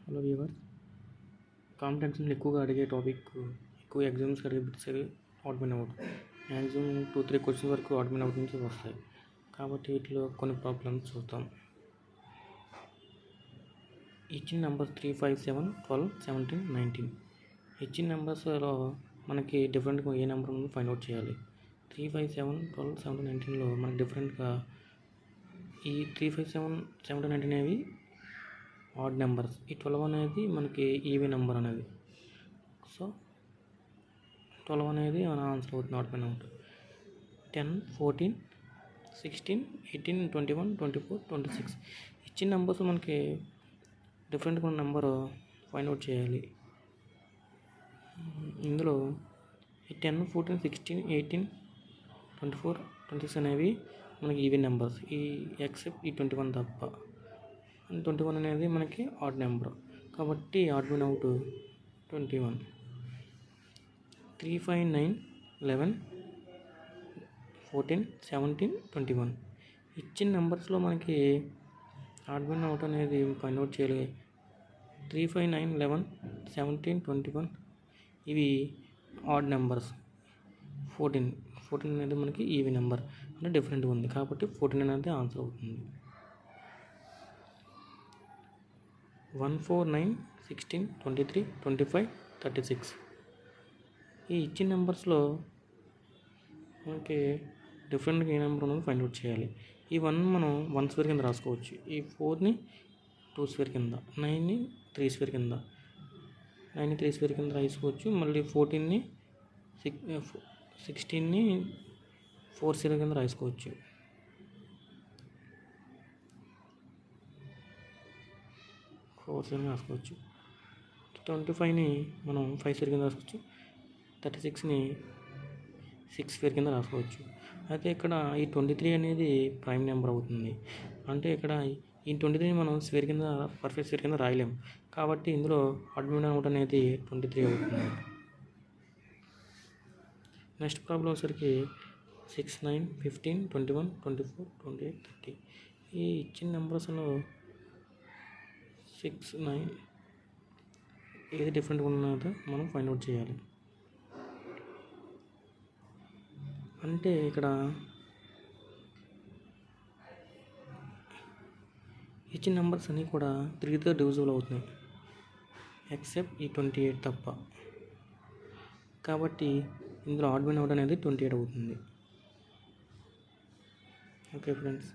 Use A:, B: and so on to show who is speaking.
A: Hello viewers, కాంపిటెన్స్లో ఎక్కువగా అడిగే topic, ఎక్కువ ఎగ్జామ్స్ అడిగే bits add and out. Maximum 2-3 questions వరకు ఆడ్ అండ్ అవుట్ నుంచి వస్తాయి. కాబట్టి వీటిలో కొన్ని ప్రాబ్లమ్స్ చూద్దాం. ఇచ్చిన నెంబర్స్ 3, 5, 7, 12, 17, 19. ఇచ్చిన నెంబర్స్లో మనకి డిఫరెంట్గా ఏ నెంబర్ ఉందో ఫైండ్ అవుట్ చేయాలి. 3, 5, 7, 12, 17, 19లో మనకి డిఫరెంట్గా ఈ 3, 5, 7, 17, 19 అనేవి ఆడ్ నెంబర్స్. ఈ 12 అనేది మనకి ఈవెన్ నెంబర్ అనేది. సో 12 అనేది మన ఆన్సర్ అవుతుంది ఆడ్ అండ్ అవుట్. 10, 14, 16, 18, 21, 24, 26 ఇచ్చిన నెంబర్స్ మనకి డిఫరెంట్గా ఉన్న నెంబర్ ఫైండ్ అవుట్ చేయాలి. ఇందులో ఈ 10, 14, 16, 18, 24, 26 అనేవి మనకి ఈవెన్ నెంబర్స్, ఈ ఎక్సెప్ట్ ఈ 21 తప్ప. 21 అనేది మనకి ఆడ్ నెంబర్, కాబట్టి ఆడ్ అండ్ అవుట్ 21. 3, 5, 9, 11, 14, 17, 21 ఇచ్చిన నెంబర్స్లో మనకి ఆడ్ అండ్ అవుట్ అనేది ఫైండ్ అవుట్ చేయాలి. 3, 5, 9, 11, 17, 21 ఇవి ఆడ్ నెంబర్స్. 14 అనేది మనకి ఈవెన్ నెంబర్, అంటే డిఫరెంట్గా ఉంది, కాబట్టి 14 అనేది ఆన్సర్ అవుతుంది. 1, 4, 9, 16, 23, 25, 36 ఈ ఇచ్చిన నెంబర్స్లో మనకి డిఫరెంట్గా ఏ నెంబర్ ఉన్నదో ఫైండ్ అవుట్ చేయాలి. ఈ 1 మనం 1 స్క్వేర్ కింద రాసుకోవచ్చు, ఈ 4ని 2 స్క్వేర్ కింద, 9ని 3 స్క్వేర్ కింద, 9ని 3 స్క్వేర్ కింద రాసుకోవచ్చు. మళ్ళీ 14ని 16ని 4 స్క్వేర్ కింద రాసుకోవచ్చు. 4 స్క్వేర్ కింద రాసుకోవచ్చు. 25ని మనం 5 స్క్వేర్ కింద రాసుకోవచ్చు. 36ని 6 స్క్వేర్ కింద రాసుకోవచ్చు. అయితే ఇక్కడ ఈ 23 అనేది ప్రైమ్ నెంబర్ అవుతుంది. అంటే ఇక్కడ ఈ 23ని మనం స్క్వేర్ కింద, పర్ఫెక్ట్ స్క్వేర్ కింద రాయలేము, కాబట్టి ఇందులో ఆడ్ అండ్ అవుట్ అనేది 23 అవుతుంది. నెక్స్ట్ ప్రాబ్లం వచ్చేసరికి 6, 9, 15, 21, 24, 28, 30 ఈ ఇచ్చిన నెంబర్స్లో 6, 9 ఏది డిఫరెంట్గా ఉన్నదో మనం ఫైండ్ అవుట్ చేయాలి. అంటే ఇక్కడ ఇచ్చిన నెంబర్స్ అన్నీ కూడా 3తో డివిజిబుల్ అవుతున్నాయి, ఎక్సెప్ట్ ఈ 28 తప్ప. కాబట్టి ఇందులో ఆడ్ అండ్ అవుట్ అనేది 28 అవుతుంది. Okay friends.